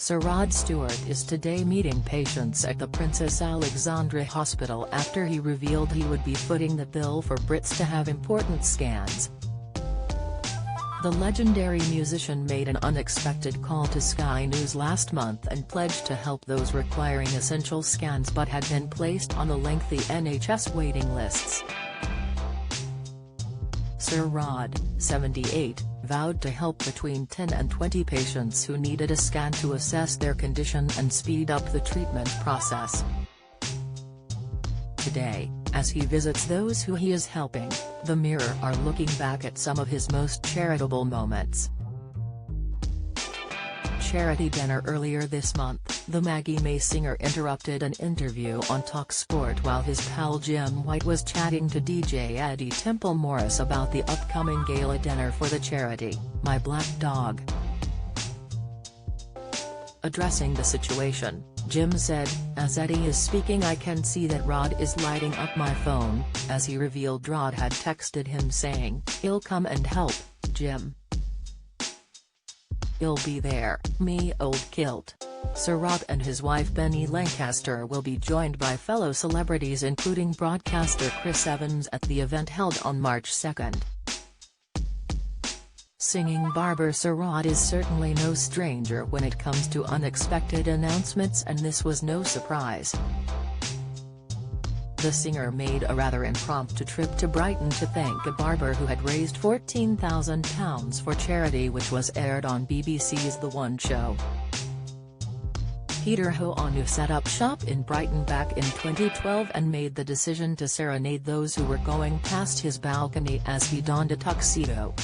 Sir Rod Stewart is today meeting patients at the Princess Alexandra Hospital after he revealed he would be footing the bill for Brits to have important scans. The legendary musician made an unexpected call to Sky News last month and pledged to help those requiring essential scans but had been placed on the lengthy NHS waiting lists. Sir Rod, 78, vowed to help between 10 and 20 patients who needed a scan to assess their condition and speed up the treatment process. Today, as he visits those who he is helping, the Mirror are looking back at some of his most charitable moments. Charity dinner. Earlier this month, the Maggie May singer interrupted an interview on TalkSport while his pal Jim White was chatting to DJ Eddie Temple Morris about the upcoming gala dinner for the charity, My Black Dog. Addressing the situation, Jim said, "As Eddie is speaking I can see that Rod is lighting up my phone," as he revealed Rod had texted him saying, "I'll come and help, Jim. I'll be there, me old kilt." Sir Rod and his wife Benny Lancaster will be joined by fellow celebrities including broadcaster Chris Evans at the event held on March 2nd. Singing barber Sir Rod is certainly no stranger when it comes to unexpected announcements, and this was no surprise. The singer made a rather impromptu trip to Brighton to thank a barber who had raised £14,000 for charity, which was aired on BBC's The One Show. Peter Hoanu set up shop in Brighton back in 2012 and made the decision to serenade those who were going past his balcony as he donned a tuxedo.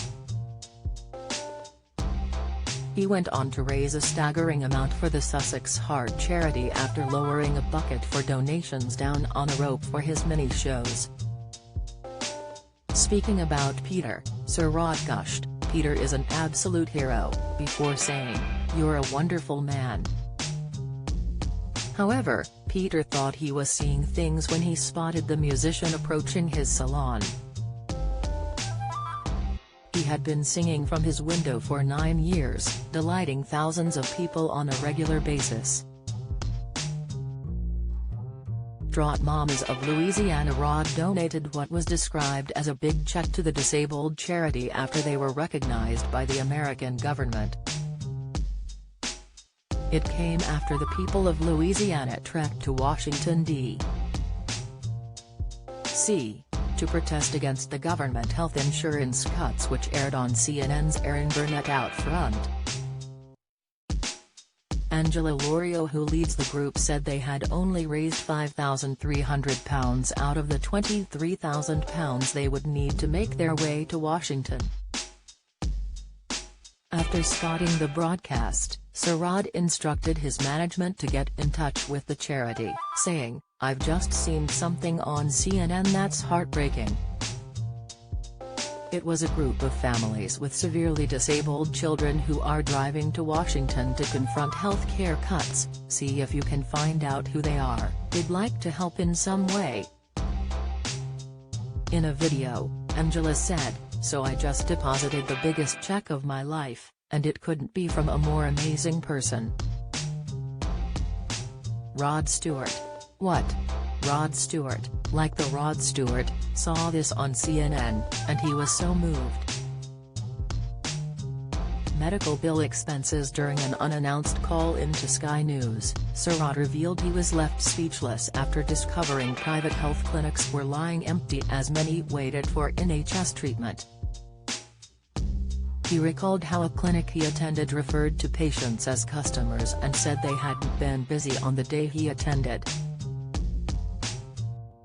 He went on to raise a staggering amount for the Sussex Heart charity after lowering a bucket for donations down on a rope for his mini-shows. Speaking about Peter, Sir Rod gushed, "Peter is an absolute hero," before saying, "You're a wonderful man." However, Peter thought he was seeing things when he spotted the musician approaching his salon. He had been singing from his window for 9 years, delighting thousands of people on a regular basis. Distraught Mamas of Louisiana. Rod donated what was described as a big check to the disabled charity after they were recognized by the American government. It came after the people of Louisiana trekked to Washington, D.C. to protest against the government health insurance cuts, which aired on CNN's Erin Burnett Out Front. Angela Lorio, who leads the group, said they had only raised £5,300 out of the £23,000 they would need to make their way to Washington. After spotting the broadcast, Sir Rod instructed his management to get in touch with the charity, saying, "I've just seen something on CNN that's heartbreaking. It was a group of families with severely disabled children who are driving to Washington to confront health care cuts. See if you can find out who they are. They'd like to help in some way." In a video, Angela said, "So I just deposited the biggest check of my life, and it couldn't be from a more amazing person." Rod Stewart. What? Rod Stewart, like the Rod Stewart, saw this on CNN, and he was so moved. Medical bill expenses. During an unannounced call-in to Sky News, Sir Rod revealed he was left speechless after discovering private health clinics were lying empty as many waited for NHS treatment. He recalled how a clinic he attended referred to patients as customers and said they hadn't been busy on the day he attended.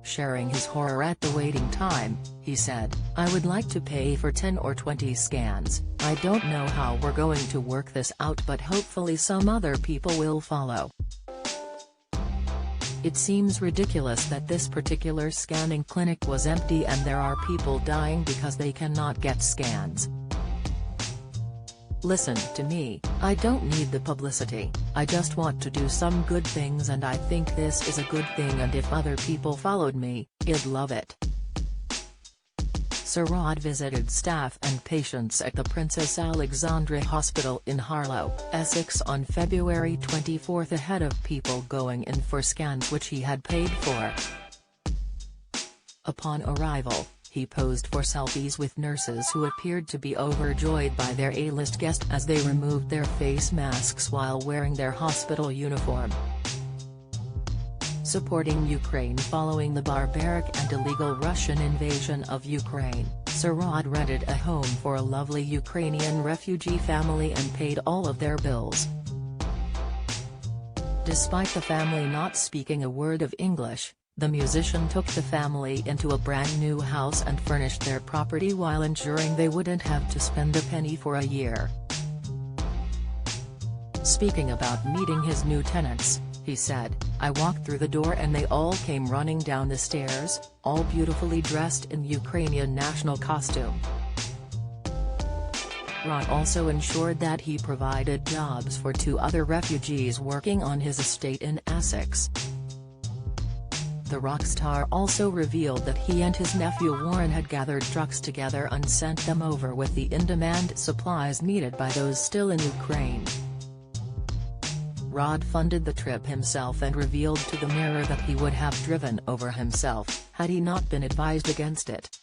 Sharing his horror at the waiting time, he said, "I would like to pay for 10 or 20 scans. I don't know how we're going to work this out, but hopefully some other people will follow. It seems ridiculous that this particular scanning clinic was empty and there are people dying because they cannot get scans. Listen to me, I don't need the publicity, I just want to do some good things, and I think this is a good thing, and if other people followed me, I'd love it." Sir Rod visited staff and patients at the Princess Alexandra Hospital in Harlow, Essex on February 24 ahead of people going in for scans which he had paid for. Upon arrival, he posed for selfies with nurses who appeared to be overjoyed by their A-list guest as they removed their face masks while wearing their hospital uniform. Supporting Ukraine following the barbaric and illegal Russian invasion of Ukraine, Sir Rod rented a home for a lovely Ukrainian refugee family and paid all of their bills. Despite the family not speaking a word of English, the musician took the family into a brand new house and furnished their property while ensuring they wouldn't have to spend a penny for a year. Speaking about meeting his new tenants, he said, "I walked through the door and they all came running down the stairs, all beautifully dressed in Ukrainian national costume." Rod also ensured that he provided jobs for 2 other refugees working on his estate in Essex. The rock star also revealed that he and his nephew Warren had gathered trucks together and sent them over with the in-demand supplies needed by those still in Ukraine. Rod funded the trip himself and revealed to the Mirror that he would have driven over himself, had he not been advised against it.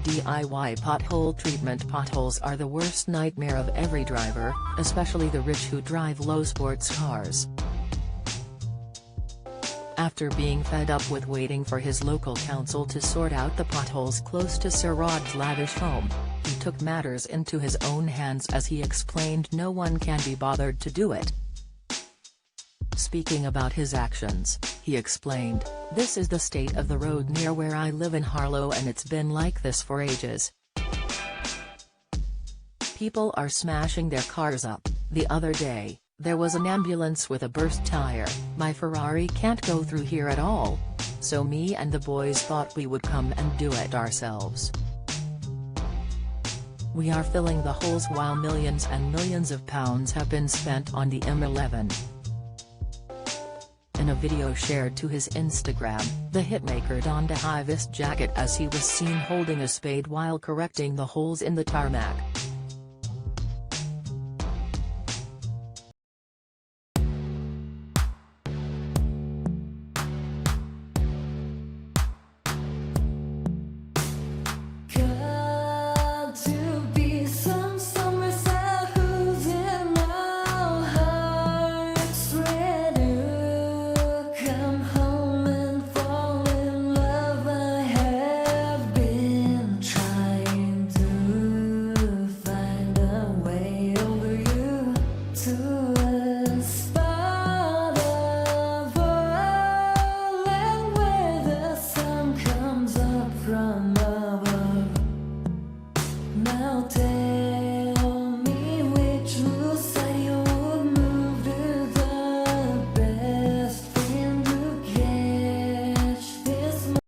DIY pothole treatment. Potholes are the worst nightmare of every driver, especially the rich who drive low sports cars. After being fed up with waiting for his local council to sort out the potholes close to Sir Rod's lavish home, he took matters into his own hands as he explained no one can be bothered to do it. Speaking about his actions, he explained, "This is the state of the road near where I live in Harlow and it's been like this for ages. People are smashing their cars up. The other day, there was an ambulance with a burst tire. My Ferrari can't go through here at all. So me and the boys thought we would come and do it ourselves. We are filling the holes while millions and millions of pounds have been spent on the M11." In a video shared to his Instagram, the hitmaker donned a high-vis jacket as he was seen holding a spade while correcting the holes in the tarmac.